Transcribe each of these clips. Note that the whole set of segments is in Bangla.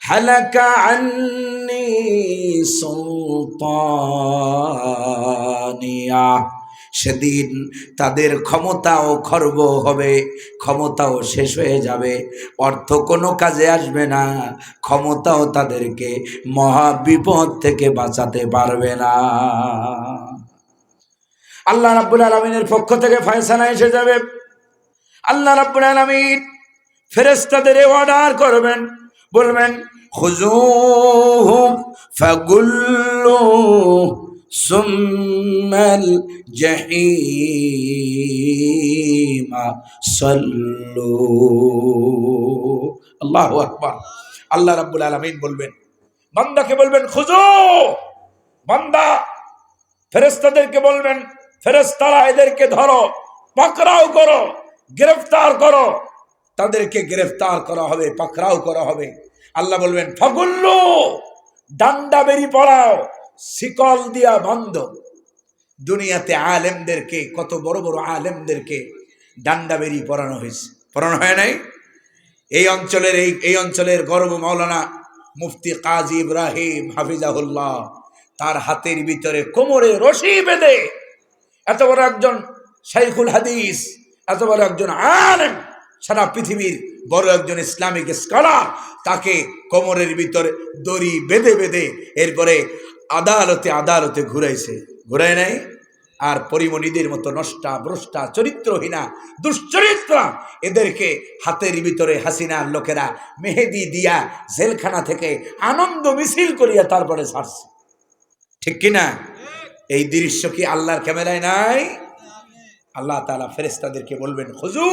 হালাকা আন্নি সুলতানিয়া, সেদিন তাদের ক্ষমতাও খর্ব হবে, ক্ষমতাও শেষ হয়ে যাবে, অর্থ কোনো কাজে আসবে না, ক্ষমতাও তাদেরকে মহা বিপদ থেকে বাঁচাতে পারবে না। আল্লাহ রাব্বুল আলামিনের পক্ষ থেকে ফয়সালা এসে যাবে। আল্লাহ রাব্বুল আলামিন ফেরেশতাদের অর্ডার করবেন, বলবেন খুযূহু ফাগুল্লু সুম্মাল জাহিমা সাল্লু। আল্লাহু আকবার। আল্লাহ রাব্বুল আলামিন বলবেন, বান্দাকে বলবেন খুযূ, বান্দা ফেরেশতাদেরকে বলবেন, ফেরেশতারা এদেরকে ধরো, পাকড়াও করো, গ্রেফতার করো। তাদেরকে গ্রেফতার করা হবে, পাকড়াও করা হবে। আল্লাহ বলবেন ফাগুল্লু, ডান্ডা বেরি পড়াও, শিকল দিয়া বন্ধ। দুনিয়াতে আলেমদেরকে, কত বড় বড় আলেমদেরকে ডান্ডা বেরি পড়ানো হয়েছে, পড়ানো হয় নাই? এই অঞ্চলের গর্ব মাওলানা মুফতি কাজী ইব্রাহিম হাফিজাহুল্লাহ, তার হাতের ভিতরে কোমরে রশি বেঁধে এত বড় একজন শাইখুল হাদিস, এত বড় একজন আলেম, সারা পৃথিবীর বড় একজন ইসলামিক স্কলার, তাকে কোমরের ভিতরে দড়ি বেঁধে বেঁধে এরপরে আদালতে আদালতে ঘুরাইছে, ঘুরায় নাই? আর পরিমণিদের মতো নষ্টা ভ্রষ্টা চরিত্রহীনা দুশ্চরিত্রা এদেরকে হাতের ভিতরে হাসিনার লোকেরা মেহেদি দিয়া জেলখানা থেকে আনন্দ মিছিল করিয়া তারপরে ছাড়ছে, ঠিক কিনা? এই দৃশ্য কি আল্লাহর ক্যামেরায় নাই? আল্লাহ তাআলা ফেরেশতাদেরকে বলবেন খুযু,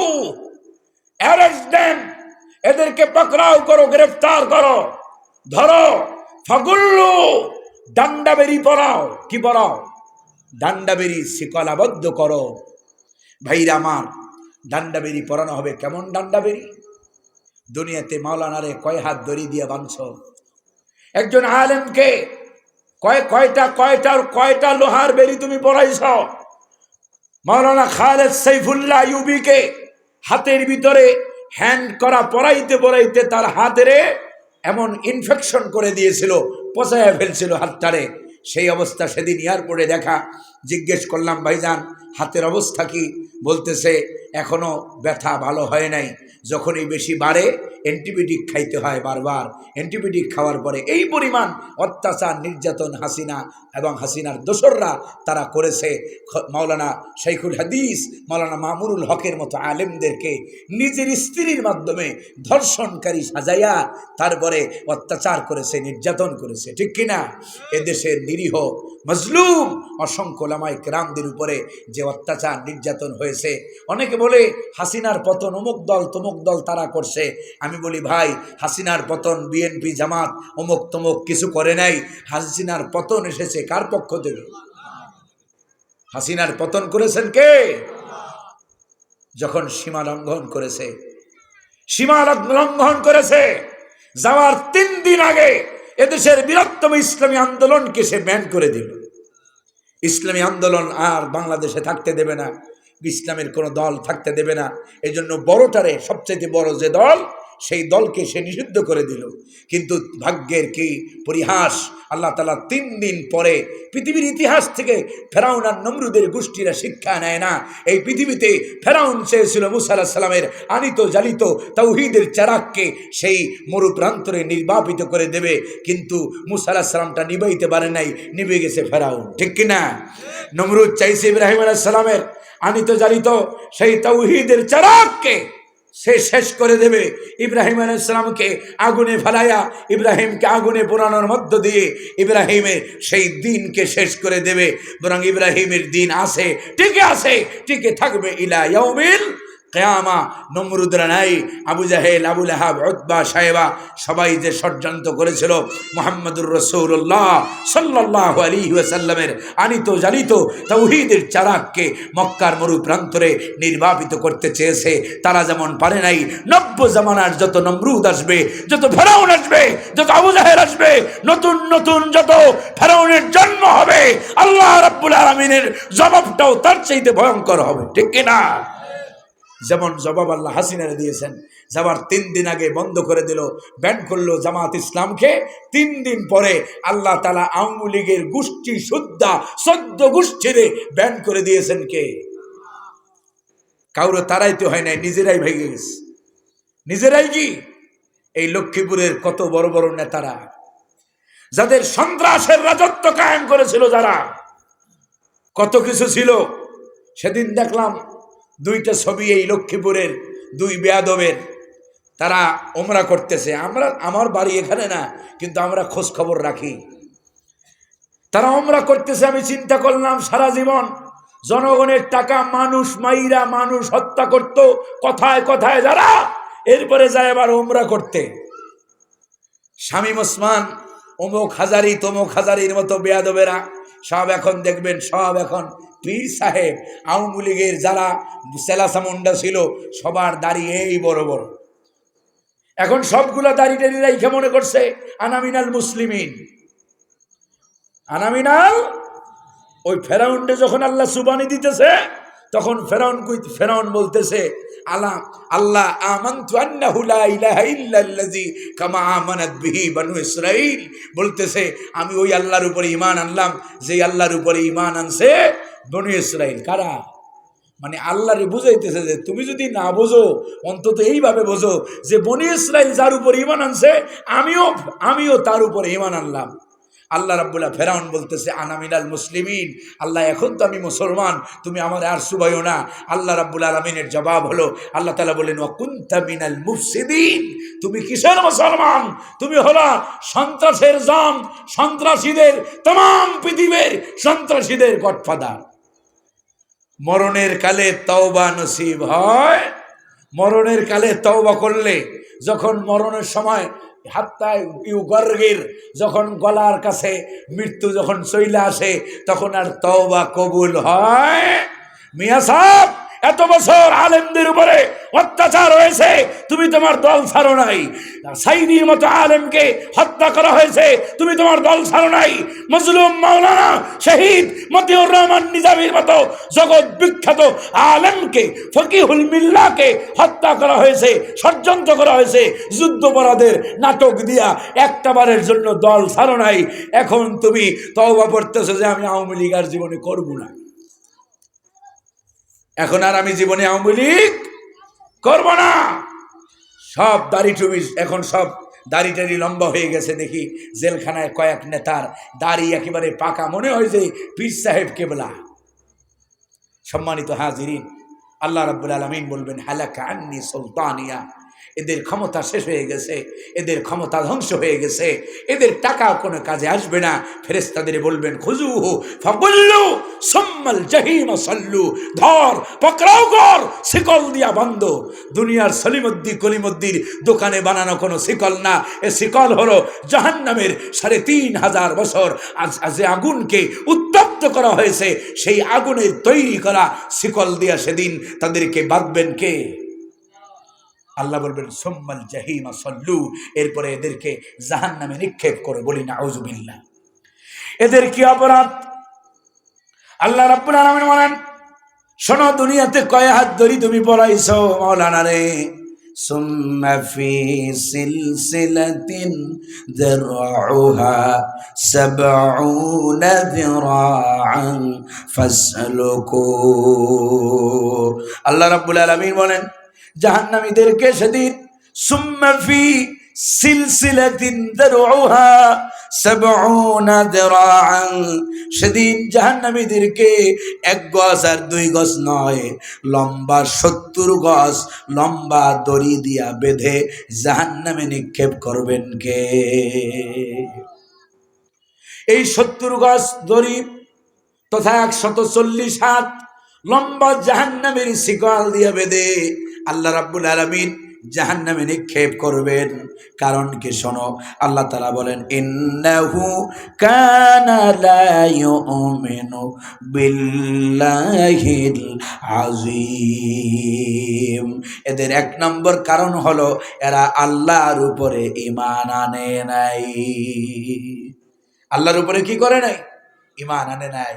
অ্যারেস্ট দেন, এদেরকে পাকড়াও করো, গ্রেফতার করো, ধরো, ফাগুল্লু, ডান্ডা বেরি পড়াও। কি পড়াও? ডান্ডা বেরি শিকলাবদ্ধ করো। ভাইরা আমার, ডান্ডা বেরি পড়ানো হবে। কেমন ডান্ডা বেরি? দুনিয়াতে মাওলানারে কয় হাত দড়ি দিয়ে বাঁধছ? একজন আলেমকে কয়টা লোহার বেরি তুমি পড়াইছ? মাওলানা খালেদ সাইফুল্লাহ আইয়ুবীকে হাতের ভিতরে হ্যান্ড করা পড়াইতে পড়াইতে তার হাতেরে এমন ইনফেকশন করে দিয়েছিল, পচাইয়া ফেলছিল হাতটারে। সেই অবস্থা সেদিন এয়ারপোর্টে দেখা, জিজ্ঞেস করলাম ভাইজান হাতের অবস্থা কি? বলতেছে এখনো ব্যথা ভালো হয় নাই, যখনই বেশি বাড়ে অ্যান্টিবায়োটিক খাইতে হয় বারবার। অ্যান্টিবায়োটিক খাওয়ার পরে এই পরিমাণ অত্যাচার নির্যাতন হাসিনা এবং হাসিনার দোসররা তারা করেছে। মাওলানা শাইখুল হাদিস মাওলানা মামুনুল হকের মতো আলেমদেরকে নিজের স্ত্রীর মাধ্যমে ধর্ষণকারী সাজাইয়া তারপরে অত্যাচার করেছে, নির্যাতন করেছে, ঠিক কিনা? এদেশের নিরীহ মজলুম অসংখ্য ওলামায়ে কেরামদের উপরে যে অত্যাচার নির্যাতন হয়েছে। অনেকে বলে হাসিনার পতন অমুক দল তমুক দল তারা করছে। আমি বলি ভাই, হাসিনার পতন বিএনপি জামাত অমুক তমুক কিছু করে নাই। হাসিনার পতন এসেছে কার পক্ষ থেকে? হাসিনার পতন করেছেন কে? যখন সীমা লঙ্ঘন করেছে, সীমা লঙ্ঘন করেছে, যাওয়ার 3 দিন আগে এদেশের বৃহত্তম ইসলামী আন্দোলনকে সে ব্যান করে দিল। ইসলামী আন্দোলন আর বাংলাদেশে থাকতে দেবে না, ইসলামের কোনো দল থাকতে দেবে না। এই জন্য বড়টারে, সবচেয়ে বড় যে দল, সেই দলকে সে নিষিদ্ধ করে দিল। কিন্তু ভাগ্যের কি পরিহাস, আল্লাহ তাআলা 3 দিন পরে পৃথিবীর ইতিহাস থেকে ফেরাউন আর নমরুদের গোষ্ঠীরা শিক্ষা নেয় না। এই পৃথিবীতে ফেরাউন চেয়েছিল মুসা আলাইহিস সালামের আনিত জ্বালিত তাওহীদের চারাককে সেই মরু প্রান্তরে নির্বাপিত করে দেবে, কিন্তু মুসা আলাইহিস সালামটা নিবাইতে পারে নাই, নিভে গেছে ফেরাউন, ঠিক কিনা? নমরুদ চাইছে ইব্রাহিম আলাইহিস সালামের আনিত জ্বালিত সেই তাওহীদের চারাককে সে শেষ করে দেবে। ইব্রাহিম আলাইহিস সালামকে আগুনে ফেলাইয়া ইব্রাহিমকে আগুনে পোড়ানোর মধ্য দিয়ে ইব্রাহিমের সেই দিনকে শেষ করে দেবে। বরং ইব্রাহিমের দিন আছে, টিকে আছে, টিকে থাকবে ইলা ইয়াউমিল কিয়ামা। নমরুদরা নাই, আবু জাহেল, আবু লাহাব, উতবা, সাইবা সবাই যে ষড়যন্ত্র করেছিল মুহাম্মদুর রাসূলুল্লাহ সাল্লাল্লাহু আলাইহি ওয়াসাল্লামের আনিত জ্বালিত তাওহীদের চারাককে মক্কার মরু প্রান্তরে নির্বাপিত করতে চেয়েছে। তারা যেমন পারে নাই, নব্য জামানার যত নমরুদ আসবে, যত ফেরাউন আসবে, যত আবু জাহেল আসবে, নতুন নতুন যত ফেরাউনের জন্ম হবে, আল্লাহ রাব্বুল আলামিনের জবাবটাও তার চাইতে ভয়ঙ্কর হবে, ঠিক কিনা? যেমন জবাব আল্লাহ হাসিনারে দিয়েছেন, যাবার 3 দিন আগে বন্ধ করে দিল, ব্যান করলো জামাত ইসলামকে। 3 দিন পরে আল্লাহ তাআলা আওয়ামী লীগের গোষ্ঠী সুদ্ধা 14 গোষ্ঠীরে ব্যান করে দিয়েছেন কে? কাউরে তারাইতে হয় নাই, নিজেরাই ভেঙে গেছে। নিজেরাই কি? এই লক্ষ্মীপুরের কত বড় বড় নেতারা, যাদের সন্ত্রাসের রাজত্ব কায়েম করেছিল, যারা কত কিছু ছিল। সেদিন দেখলাম 2টা ছবি এই লক্ষ্মীপুরের 2 বেয়াদবের, তারা ওমরা করতেছে। আমার বাড়ি এখানে না, কিন্তু আমরা খোঁজ খবর রাখি। তারা ওমরা করতেছে। আমি চিন্তা করলাম, সারা জীবন জনগণের টাকা মানুষ মাইরা মানুষ হত্যা করত কথায় কথায় যারা, এরপরে যায় আবার ওমরা করতে। শামীম ওসমান, অমুক হাজারি তমুক হাজারির মতো বেয়াদবেরা সব এখন দেখবেন, সব এখন পীর সাহেব। আওয়ামী লীগের যারা সেলাসামুন্ডা ছিল সবার দাড়ি এই বড় বড়। এখন সবগুলা দাড়ি টাড়ি রাইখা মনে করছে আনামিনাল মুসলিমিন। আনামিনাল, ওই ফেরাউনকে যখন আল্লাহ সুবানি দিতেছে, তখন ফেরাউন বলতেছে আল্লাহ আমানতু আন্নাহু লা ইলাহা ইল্লাল্লাযী কামা আমানাত বিহি বানু ইসরাঈল, বলতেছে আমি ওই আল্লাহর উপরে ঈমান আনলাম যে আল্লাহর উপরে ঈমান আনছে বনু ইসরাঈল। কারা? মানে আল্লাহরে বুঝাইতেছে যে তুমি যদি না বোঝো, অন্তত এইভাবে বোঝো যে বনু ইসরাঈল যার উপর ঈমান আনছে আমিও তার উপরে ঈমান আনলাম। আল্লাহ রাব্বুল ফেরাউন বলতেছে আনা মিনাল মুসলিমিন, আল্লাহ এখন তো আমি মুসলমান, তুমি আমার আর সুবাইও না। আল্লাহ রাব্বুল আলামিনের জবাব হলো, আল্লাহ তাআলা বলেন ওয়া কুনতা মিনাল মুফসিদিন, তুমি কিসের মুসলমান? তুমি হলো সন্ত্রাসের জাম, সন্ত্রাসীদের, तमाम পৃথিবীর সন্ত্রাসীদের গডফাদার। মরণের কালে তওবা নসিব হয়। মরণের কালে তওবা করলে, যখন মরণের সময় যখন গলার কাছে মৃত্যু যখন চলে আসে, তখন আর তওবা কবুল হয়? মিয়া সাহেব, এত বছর আলেমদের উপরে অত্যাচার হয়েছে, তুমি তোমার দল ছাড়ো নাই। সাইদির মতো আলেমকে হত্যা করা হয়েছে, তুমি তোমার দল ছাড়ো নাই। মজলুম মাওলানা শহীদ মতিউর রহমান নিজামীর মতো জগৎ বিখ্যাত আলেমকে, ফকিহুল মিল্লাহকে হত্যা করা হয়েছে, ষড়যন্ত্র করা হয়েছে, যুদ্ধপরাধের নাটক দিয়া একটাবারের জন্য দল ছাড়ো নাই। এখন তুমি তওবা করতেছো যে আমি আওয়ামী লীগ আর জীবনে করব না, এখন আর আমি জীবনে আওয়ামী লীগ করব না। সব দাড়ি টুপি, এখন সব দাড়ি টাড়ি লম্বা হয়ে গেছে। দেখি জেলখানায় কয়েক নেতার দাড়ি একেবারে পাকা, মনে হয় যে পীর সাহেব কেবলা। সম্মানিত হাজিরিন, আল্লাহ রাব্বুল আলামিন বলবেন হালাকা আন্নি সুলতানিয়া, এদের ক্ষমতা শেষ হয়ে গেছে, এদের ক্ষমতা ধ্বংস হয়ে গেছে, এদের টাকা কোনো কাজে আসবে না। ফেরেশতাদের বলবেন খুজুহু ফাগুল্লু সুম্মাল জাহিম সাল্লু, ধর পকড়াও কর, শিকল দিয়া বন্ধ। দুনিয়ার সলিমুদ্দি কলিমুদ্দির দোকানে বানানো কোনো শিকল না, এ শিকল হলো জাহান্নামের ৩৫০০ বছর যে আগুনকে উত্তপ্ত করা হয়েছে, সেই আগুনের তৈরি করা শিকল দিয়া সেদিন তাদেরকে বাঁধবেন কে? আল্লাহ বলবেন সুম্মাল জাহিম সাল্লু, এরপরে এদেরকে জাহান্নামে নিক্ষেপ করে। বলি নাউযুবিল্লাহ। এদের কি অপরাধ? আল্লাহ রাব্বুল আলামিন বলেন, শোনো, দুনিয়াতে কয় হাত ধরি তুমি পড়াইছো মাওলানা রে? সুম্মা ফি সিলসিলাতিন যারউহা ৭০ যিরাআন ফাসলুকু। আল্লাহ রাব্বুল আলামিন বলেন জাহান্নামীদেরকে সেদিন সুম্মা ফি সিলসিলাতিন যারউহা ৭০ যিরাআন, সেদিন জাহান্নামীদেরকে ১ গজ আর ২ গজ নয়, লম্বা ৭০ গজ লম্বা দড়ি দিয়া বেঁধে জাহান্নামে নিক্ষেপ করবেন কে? এই ৭০ গজ দড়ি তথা ১৪০ হাত লম্বা জাহান্নামের শিকল দিয়া বেঁধে আল্লাহ রাব্বুল আলামিন জাহান্নামে নিক্ষেপ করবেন। কারণ কি? শোনো, আল্লাহ তাআলা বলেন ইন্নাহু কানা লা ইউমিনু বিল্লাহিল আযীম। এদের ১ নম্বর কারণ হলো এরা আল্লাহর উপরে ঈমান আনে নাই। আল্লাহর উপরে কি করে নাই? ঈমান আনে নাই।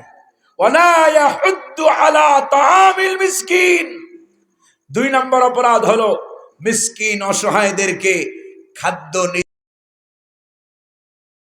ওয়ালা ইয়াহুদ্দু আলা তাআমিল মিসকিন। ২ নম্বর অপরাধ হলো মিসকিন অসহায়দেরকে খাদ্য